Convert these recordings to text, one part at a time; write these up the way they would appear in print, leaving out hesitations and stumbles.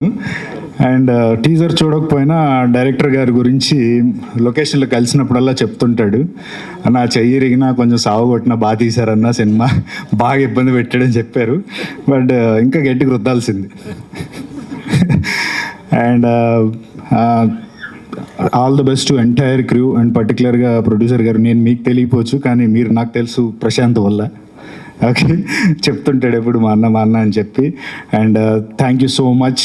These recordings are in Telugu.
అండ్ టీజర్ చూడకపోయినా డైరెక్టర్ గారి గురించి లొకేషన్లో కలిసినప్పుడల్లా చెప్తుంటాడు, నా చెయ్యి ఇరిగినా కొంచెం సాగు కొట్టినా బాగా తీశారన్న, సినిమా బాగా ఇబ్బంది పెట్టాడని చెప్పారు. బట్ ఇంకా గట్టిగా రుద్దాల్సింది. And all the best to entire crew and పర్టికులర్గా ప్రొడ్యూసర్ గారు. నేను మీకు తెలియపోవచ్చు కానీ మీరు నాకు తెలుసు ప్రశాంత్ వల్ల. ఓకే, చెప్తుంటాడు ఎప్పుడు మా అన్న అని చెప్పి. And thank you so much,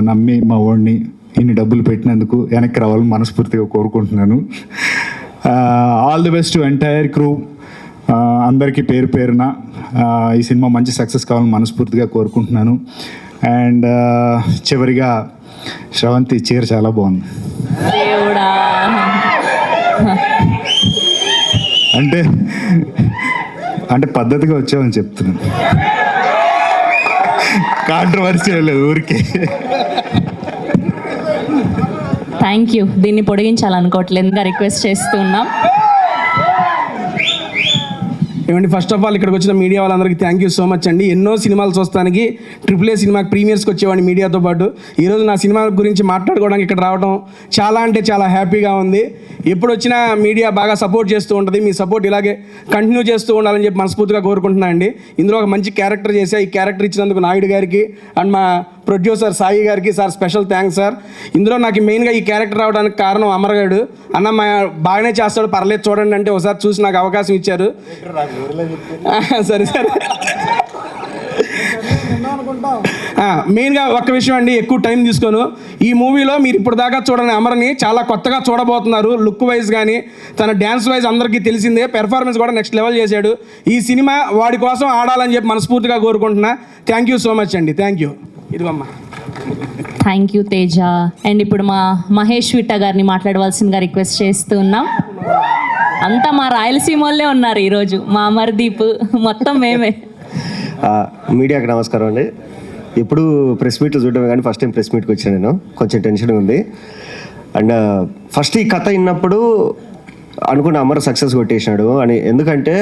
నమ్మి మా వాడిని ఇన్ని డబ్బులు పెట్టినందుకు వెనక్కి రావాలని మనస్ఫూర్తిగా కోరుకుంటున్నాను. All the best to entire crew. అందరికీ పేరు పేరున ఈ సినిమా మంచి సక్సెస్ కావాలని మనస్ఫూర్తిగా కోరుకుంటున్నాను. అండ్ చివరిగా శ్రవంతి చీర చాలా బాగుంది. అంటే పద్ధతిగా వచ్చామని చెప్తున్నాను, కాంట్రవర్సీ లేదు ఊరికే. Thank you. దీన్ని పొడిగించాలనుకోవట్లేదు, రిక్వెస్ట్ చేస్తున్నాం. ఏమండి, ఫస్ట్ ఆఫ్ ఆల్ ఇక్కడికి వచ్చిన మీడియా వాళ్ళందరికీ థ్యాంక్ యూ సో మచ్ అండి. ఎన్నో సినిమాలు చూస్తానికి AAA సినిమాకి ప్రీమియర్స్కి వచ్చేవాడిని మీడియాతో పాటు. ఈరోజు నా సినిమా గురించి మాట్లాడుకోవడానికి ఇక్కడ రావడం చాలా అంటే చాలా హ్యాపీగా ఉంది. ఎప్పుడు వచ్చినా మీడియా బాగా సపోర్ట్ చేస్తూ ఉంటుంది. మీ సపోర్ట్ ఇలాగే కంటిన్యూ చేస్తూ ఉండాలని చెప్పి మనస్ఫూర్తిగా కోరుకుంటున్నాను అండి. ఇందులో ఒక మంచి క్యారెక్టర్ చేశా. ఈ క్యారెక్టర్ ఇచ్చినందుకు నాయుడు గారికి అండ్ మా ప్రొడ్యూసర్ సాయి గారికి సార్ స్పెషల్ థ్యాంక్స్ సార్. ఇందులో నాకు మెయిన్గా ఈ క్యారెక్టర్ రావడానికి కారణం అమరగాడు అన్న. బాగానే చేస్తాడు, పర్లేదు చూడండి అంటే ఒకసారి చూసి నాకు అవకాశం ఇచ్చారు. సరే సరే. మెయిన్గా ఒక్క విషయం అండి, ఎక్కువ టైం తీసుకోను. ఈ మూవీలో మీరు ఇప్పుడు దాకా చూడని అమర్ని చాలా కొత్తగా చూడబోతున్నారు. లుక్ వైజ్ కానీ తన డ్యాన్స్ వైజ్ అందరికీ తెలిసిందే. పెర్ఫార్మెన్స్ కూడా నెక్స్ట్ లెవెల్ చేశాడు. ఈ సినిమా వాడి కోసం ఆడాలని చెప్పి మనస్ఫూర్తిగా కోరుకుంటున్నా. థ్యాంక్ యూ సో మచ్ అండి. Thank you. ఇదిగమ్మా. Thank you Teja. అండ్ ఇప్పుడు మా మహేష్ విట్ట గారిని మాట్లాడవలసిందిగా రిక్వెస్ట్ చేస్తున్నాం. అంతా మా రాయలసీమ వాళ్ళే ఉన్నారు ఈరోజు, మా అమర్దీప్ మొత్తం మేమే. మీడియాకి నమస్కారం అండి. ఎప్పుడు ప్రెస్ మీట్లు చూడడం కానీ ఫస్ట్ టైం ప్రెస్ మీట్కి వచ్చాను నేను. కొంచెం టెన్షన్ ఉంది. అండ్ ఫస్ట్ ఈ కథ విన్నప్పుడు అనుకున్న అమర్ సక్సెస్ కొట్టేసినాడు అని. ఎందుకంటే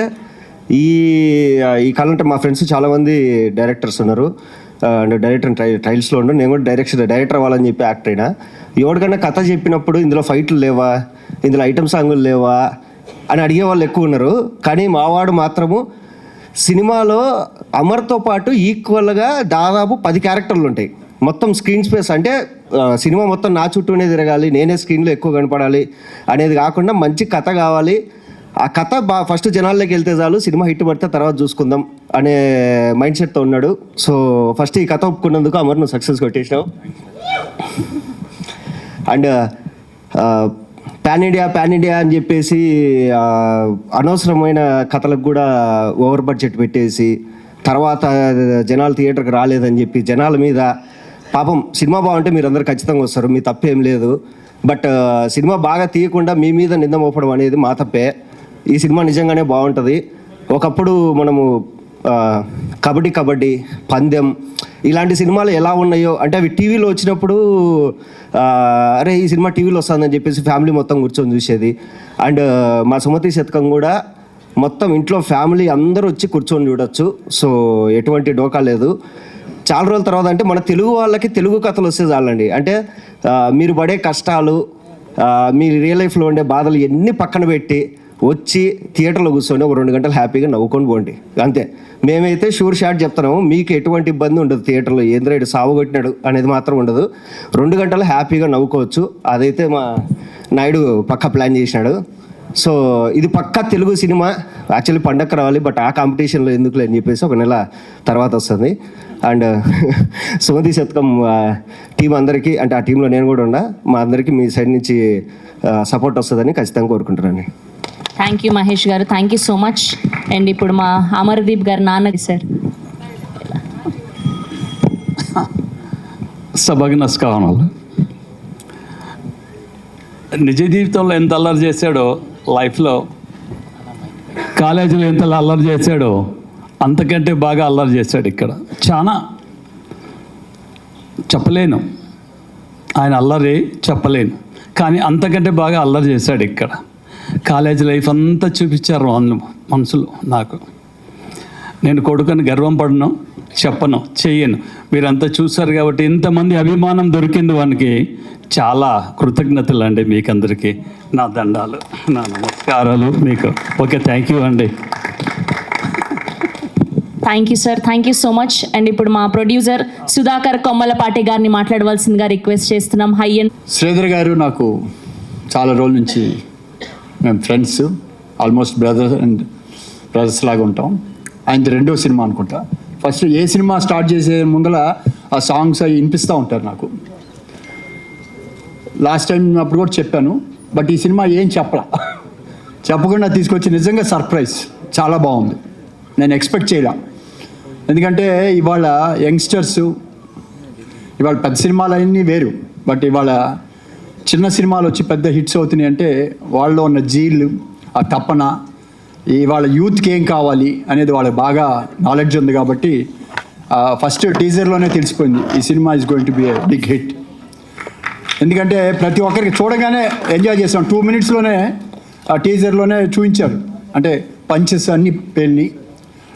ఈ కళ అంటే మా ఫ్రెండ్స్ చాలామంది డైరెక్టర్స్ ఉన్నారు. అండ్ డైరెక్టర్ ట్రయల్స్లో ఉండు. నేను కూడా డైరెక్టర్ అవ్వాలని చెప్పి యాక్టర్ అయినా. ఎవరికన్నా కథ చెప్పినప్పుడు ఇందులో ఫైట్లు లేవా, ఇందులో ఐటమ్ సాంగులు లేవా అని అడిగే వాళ్ళు ఎక్కువ ఉన్నారు. కానీ మావాడు మాత్రము సినిమాలో అమర్తో పాటు ఈక్వల్గా దాదాపు 10 క్యారెక్టర్లు ఉంటాయి. మొత్తం స్క్రీన్ స్పేస్ అంటే సినిమా మొత్తం నా చుట్టూనే తిరగాలి, నేనే స్క్రీన్లో ఎక్కువ కనపడాలి అనేది కాకుండా మంచి కథ కావాలి. ఆ కథ ఫస్ట్ జనాల్లోకి వెళ్తే చాలు, సినిమా హిట్ పడితే తర్వాత చూసుకుందాం అనే మైండ్ సెట్తో ఉన్నాడు. సో ఫస్ట్ ఈ కథ ఒప్పుకున్నందుకు అమర్ నువ్వు సక్సెస్ కొట్టేసినావు. అండ్ పాన్ ఇండియా అని చెప్పేసి అనవసరమైన కథలకు కూడా ఓవర్ బడ్జెట్ పెట్టేసి తర్వాత జనాలు థియేటర్కి రాలేదని చెప్పి జనాల మీద పాపం. సినిమా బాగుంటే మీరు అందరు ఖచ్చితంగా వస్తారు, మీ తప్పేం లేదు. బట్ సినిమా బాగా తీయకుండా మీ మీద నింద మోపడం అనేది మా తప్పే. ఈ సినిమా నిజంగానే బాగుంటుంది. ఒకప్పుడు మనము కబడ్డీ, పందెం ఇలాంటి సినిమాలు ఎలా ఉన్నాయో అంటే అవి టీవీలో వచ్చినప్పుడు అరే ఈ సినిమా టీవీలో వస్తుందని చెప్పేసి ఫ్యామిలీ మొత్తం కూర్చొని చూసేది. అండ్ మా సుమతి శతకం కూడా మొత్తం ఇంట్లో ఫ్యామిలీ అందరూ వచ్చి కూర్చొని చూడొచ్చు. సో ఎటువంటి డోకా లేదు. చాలా రోజుల తర్వాత అంటే మన తెలుగు వాళ్ళకి తెలుగు కథలు వస్తే చాలండి. అంటే మీరు పడే కష్టాలు, మీ రియల్ లైఫ్లో ఉండే బాధలు ఎన్ని పక్కన పెట్టి వచ్చి థియేటర్లో కూర్చొని ఒక 2 గంటలు హ్యాపీగా నవ్వుకొని పోండి అంతే. మేమైతే షూర్ షాట్ చెప్తున్నాము, మీకు ఎటువంటి ఇబ్బంది ఉండదు. థియేటర్లో ఏంద్రైడు సావగొట్టినాడు అనేది మాత్రం ఉండదు. 2 గంటలు హ్యాపీగా నవ్వుకోవచ్చు. అదైతే మా నాయుడు పక్కా ప్లాన్ చేసినాడు. సో ఇది పక్కా తెలుగు సినిమా. యాక్చువల్లీ పండగ రావాలి, బట్ ఆ కాంపిటీషన్లో ఎందుకులే అని చెప్పేసి 1 నెల తర్వాత వస్తుంది. అండ్ సుమతి శతకం టీం అందరికీ, అంటే ఆ టీంలో నేను కూడా ఉన్నా, మా అందరికీ మీ సైడ్ నుంచి సపోర్ట్ వస్తుందని ఖచ్చితంగా కోరుకుంటున్నాను. థ్యాంక్ యూ మహేష్ గారు. Thank you so much. And ఇప్పుడు మా అమర్దీప్ గారు నాన్నది సార్. సభకి నమస్కారం. నిజ జీవితంలో ఎంత అల్లరి చేశాడో, లైఫ్లో కాలేజీలో ఎంత అల్లరి చేశాడో అంతకంటే బాగా అల్లరి చేశాడు ఇక్కడ. చాలా చెప్పలేను, ఆయన అల్లరి చెప్పలేను, కానీ అంతకంటే బాగా అల్లరి చేశాడు ఇక్కడ. కాలేజ్ లైఫ్ అంతా చూపించారు వాళ్ళు మనసులో. నాకు నేను కొడుకుని గర్వం పడను, చెప్పను, చెయ్యను. మీరంతా చూశారు కాబట్టి ఇంతమంది అభిమానం దొరికింది వానికి చాలా కృతజ్ఞతలు అండి. మీకందరికీ నా దండాలు, నా నమస్కారాలు మీకు. ఓకే, థ్యాంక్ యూ అండి. Thank you sir, thank you so much. And ఇప్పుడు మా ప్రొడ్యూసర్ సుధాకర్ కొమ్మలపాటి గారిని మాట్లాడవలసిందిగా రిక్వెస్ట్ చేస్తున్నాం. హై అండ్ శ్రీధర్ గారు నాకు చాలా రోజుల నుంచి మేము ఫ్రెండ్స్, ఆల్మోస్ట్ బ్రదర్స్ లాగా ఉంటాం. ఆయనది 2వ సినిమా అనుకుంటా. ఫస్ట్ ఏ సినిమా స్టార్ట్ చేసే ముందర ఆ సాంగ్స్ అవి వినిపిస్తూ ఉంటారు నాకు. లాస్ట్ టైం అప్పుడు కూడా చెప్పాను, బట్ ఈ సినిమా ఏం చెప్పకుండా తీసుకొచ్చి నిజంగా సర్ప్రైజ్, చాలా బాగుంది. నేను ఎక్స్పెక్ట్ చేయలే. ఎందుకంటే ఇవాళ యంగ్స్టర్స్, ఇవాళ పెద్ద సినిమాలు అన్నీ వేరు, బట్ ఇవాళ చిన్న సినిమాలు వచ్చి పెద్ద హిట్స్ అవుతున్నాయి అంటే వాళ్ళలో ఉన్న జీలు, ఆ తపన, ఇవాళ యూత్కి ఏం కావాలి అనేది వాళ్ళకి బాగా నాలెడ్జ్ ఉంది. కాబట్టి ఫస్ట్ టీజర్లోనే తెలిసిపోయింది ఈ cinema is going to be a big hit. ఎందుకంటే ప్రతి ఒక్కరికి చూడగానే ఎంజాయ్ చేసాం. 2 minutesలోనే ఆ టీజర్లోనే చూపించారు, అంటే పంచెస్ అన్నీ పేలిని.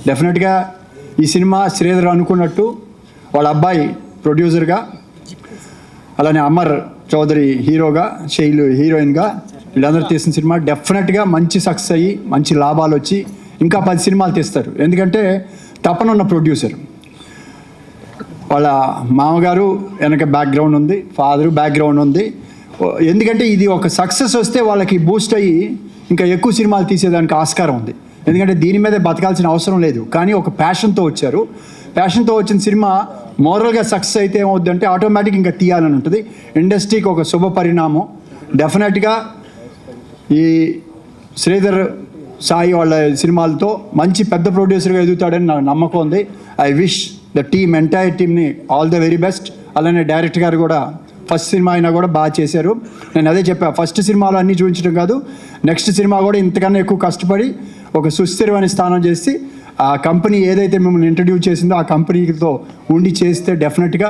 డెఫినెట్గా ఈ సినిమా శ్రీధర్ అనుకున్నట్టు వాళ్ళ అబ్బాయి ప్రొడ్యూసర్గా, అలానే అమర్ చౌదరి హీరోగా, శైలు హీరోయిన్గా, వీళ్ళందరూ తీసిన సినిమా డెఫినెట్గా మంచి సక్సెస్ అయ్యి మంచి లాభాలు వచ్చి ఇంకా 10 సినిమాలు తీస్తారు. ఎందుకంటే తపనున్న ప్రొడ్యూసర్. వాళ్ళ మామగారు వెనక బ్యాక్గ్రౌండ్ ఉంది, ఫాదరు బ్యాక్గ్రౌండ్ ఉంది. ఎందుకంటే ఇది ఒక సక్సెస్ వస్తే వాళ్ళకి బూస్ట్ అయ్యి ఇంకా ఎక్కువ సినిమాలు తీసేదానికి ఆస్కారం ఉంది. ఎందుకంటే దీని మీదే బతకాల్సిన అవసరం లేదు, కానీ ఒక ప్యాషన్తో వచ్చారు. ప్యాషన్తో వచ్చిన సినిమా మోరల్గా సక్సెస్ అయితే ఏమవుద్దంటే ఆటోమేటిక్ ఇంకా తీయాలని ఉంటుంది. ఇండస్ట్రీకి ఒక శుభ పరిణామం. డెఫినెట్గా ఈ శ్రీధర్ సాయి వాళ్ళ సినిమాలతో మంచి పెద్ద ప్రొడ్యూసర్గా ఎదుగుతాడని నాకు నమ్మకం ఉంది. I wish the team, entire టీమ్ని ఆల్ ద వెరీ బెస్ట్. అలానే డైరెక్టర్ గారు కూడా ఫస్ట్ సినిమా అయినా కూడా బాగా చేశారు. నేను అదే చెప్పాను, ఫస్ట్ సినిమాలో అన్నీ చూపించడం కాదు, నెక్స్ట్ సినిమా కూడా ఇంతకన్నా ఎక్కువ కష్టపడి ఒక సుస్థిరమైన స్థానం చేసి ఆ కంపెనీ ఏదైతే మిమ్మల్ని ఇంట్రడ్యూస్ చేసిందో ఆ కంపెనీతో ఉండి చేస్తే డెఫినెట్గా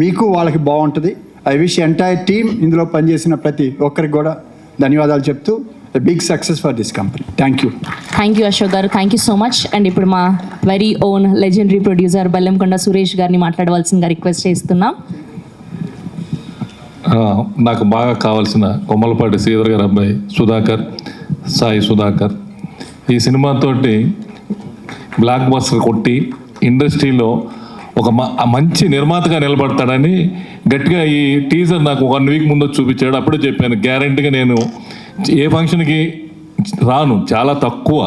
మీకు వాళ్ళకి బాగుంటుంది. ఐ విష్ ఎంటైర్ టీమ్, ఇందులో పనిచేసిన ప్రతి ఒక్కరికి కూడా ధన్యవాదాలు చెప్తూ big success for this company. Thank you. Thank you Ashok గారు, thank you so much. And ఇప్పుడు మా very own legendary producer Bellamkonda Suresh గారిని మాట్లాడవలసిందిగా రిక్వెస్ట్ చేస్తున్నాం. నాకు బాగా కావాల్సిన కొమ్మలపాటి శ్రీధర్ గారి అబ్బాయి సుధాకర్, సాయి సుధాకర్ ఈ సినిమాతోటి బ్లాక్ బస్టర్ కొట్టి ఇండస్ట్రీలో ఒక మంచి నిర్మాతగా నిలబడతాడని గట్టిగా ఈ టీజర్ నాకు 1 week ముందు చూపించాడు. అప్పుడే చెప్పాను, గ్యారెంటీగా నేను ఏ ఫంక్షన్కి రాను, చాలా తక్కువ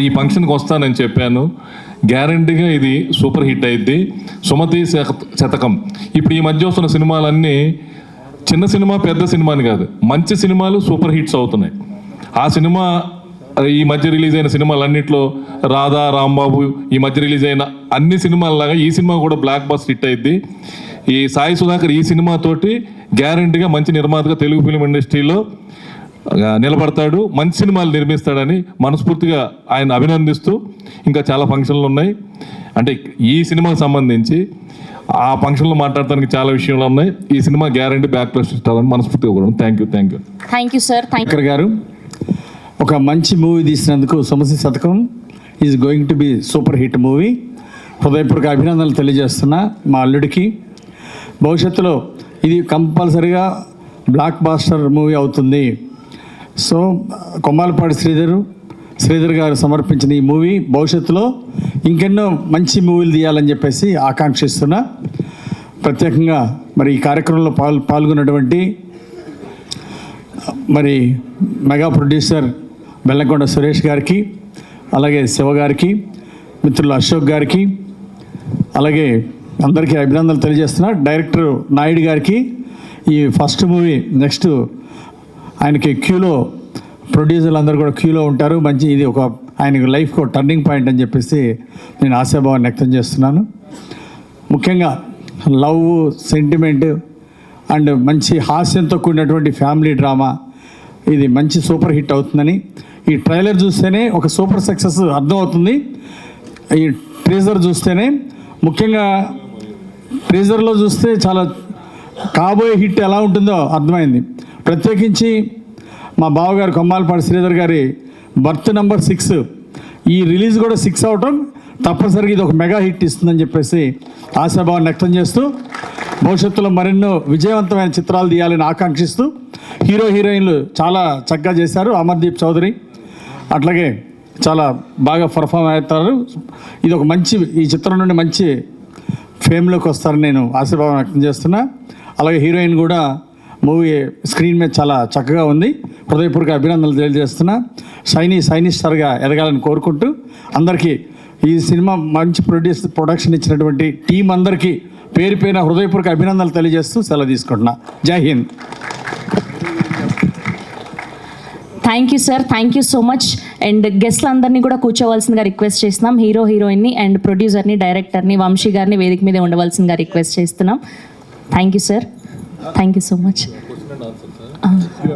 ఈ ఫంక్షన్కి వస్తానని చెప్పాను. గ్యారెంటీగా ఇది సూపర్ హిట్ అయింది. సుమతి శతకం. ఇప్పుడు ఈ మధ్య వస్తున్న సినిమాలన్నీ చిన్న సినిమా పెద్ద సినిమా అని కాదు, మంచి సినిమాలు సూపర్ హిట్స్ అవుతున్నాయి. ఆ సినిమా ఈ మధ్య రిలీజ్ అయిన సినిమాలన్నింటిలో రాధా, రాంబాబు ఈ మధ్య రిలీజ్ అయిన అన్ని సినిమాలలాగా ఈ సినిమా కూడా బ్లాక్ బస్టర్ హిట్ అయింది. ఈ సాయి సుధాకర్ ఈ సినిమాతోటి గ్యారెంటీగా మంచి నిర్మాతగా తెలుగు ఫిలిం ఇండస్ట్రీలో నిలబడతాడు, మంచి సినిమాలు నిర్మిస్తాడని మనస్ఫూర్తిగా ఆయన అభినందిస్తూ, ఇంకా చాలా ఫంక్షన్లు ఉన్నాయి. అంటే ఈ సినిమాకి సంబంధించి ఆ ఫంక్షన్లో మాట్లాడటానికి చాలా విషయాలు ఉన్నాయి. ఈ సినిమా గ్యారెంటీ బ్యాక్ ప్లస్ ఇస్తారని మనస్ఫూర్తిగా కూడా. Thank you. Thank you sir. Shankar గారు ఒక మంచి మూవీ తీసినందుకు సుమతి శతకం is going to be super hit movie. హృదయపూర్వక అభినందనలు తెలియజేస్తున్నా మా అల్లుడికి. భవిష్యత్తులో ఇది కంపల్సరిగా బ్లాక్ బాస్టర్ మూవీ అవుతుంది. సో కొమ్మాలపాటి శ్రీధర్ గారు సమర్పించిన ఈ మూవీ భవిష్యత్తులో ఇంకెన్నో మంచి మూవీలు తీయాలని చెప్పేసి ఆకాంక్షిస్తున్నా. ప్రత్యేకంగా మరి ఈ కార్యక్రమంలో పాల్గొన్నటువంటి మరి మెగా ప్రొడ్యూసర్ బెల్లంకొండ సురేష్ గారికి, అలాగే శివ గారికి, మిత్రులు అశోక్ గారికి, అలాగే అందరికీ అభినందనలు తెలియజేస్తున్నా. డైరెక్టర్ నాయుడు గారికి ఈ ఫస్ట్ మూవీ నెక్స్ట్ ఆయనకి క్యూలో ప్రొడ్యూసర్లు అందరూ కూడా క్యూలో ఉంటారు. మంచి ఇది ఒక ఆయనకు లైఫ్కి ఒక టర్నింగ్ పాయింట్ అని చెప్పేసి నేను ఆశాభావాన్ని వ్యక్తం చేస్తున్నాను. ముఖ్యంగా లవ్, సెంటిమెంట్ అండ్ మంచి హాస్యంతో కూడినటువంటి ఫ్యామిలీ డ్రామా ఇది మంచి సూపర్ హిట్ అవుతుందని ఈ ట్రైలర్ చూస్తేనే ఒక సూపర్ సక్సెస్ అర్థమవుతుంది. ఈ ట్రీజర్ చూస్తేనే, ముఖ్యంగా ట్రీజర్లో చూస్తే చాలా కాబోయే హిట్ ఎలా ఉంటుందో అర్థమైంది. ప్రత్యేకించి మా బావగారు కొమ్మాలపాటి శ్రీధర్ గారి బర్త్ నెంబర్ 6 ఈ రిలీజ్ కూడా 6 అవటం తప్పనిసరిగా ఇది ఒక మెగా హిట్ ఇస్తుందని చెప్పేసి ఆశాభావాన్ని వ్యక్తం చేస్తూ భవిష్యత్తులో మరెన్నో విజయవంతమైన చిత్రాలు తీయాలని ఆకాంక్షిస్తూ హీరోయిన్లు చాలా చక్కగా చేశారు. అమర్దీప్ చౌదరి అట్లాగే చాలా బాగా పర్ఫామ్ అవుతారు. ఇది ఒక మంచి, ఈ చిత్రం నుండి మంచి ఫేమ్లోకి వస్తారని నేను ఆశాభావం వ్యక్తం చేస్తున్నా. అలాగే హీరోయిన్ కూడా మూవీ స్క్రీన్ మీద చాలా చక్కగా ఉంది. హృదయపూర్వక అభినందనలు తెలియజేస్తున్నా. షైనీ స్టార్గా ఎదగాలని కోరుకుంటూ అందరికీ ఈ సినిమా మంచి ప్రొడక్షన్ ఇచ్చినటువంటి టీం అందరికీ పేరు పేరున హృదయపూర్వక అభినందనలు తెలియజేస్తూ సెలవు తీసుకుంటున్నా. జై Hind. Thank you sir, thank you so much. And గెస్ట్లందరినీ కూడా కూర్చోవలసిందిగా రిక్వెస్ట్ చేస్తున్నాం. హీరోయిన్ని అండ్ ప్రొడ్యూసర్ని, డైరెక్టర్ని, వంశీ గారిని వేదిక మీద ఉండవలసిందిగా రిక్వెస్ట్ చేస్తున్నాం. Thank you sir, thank you so much.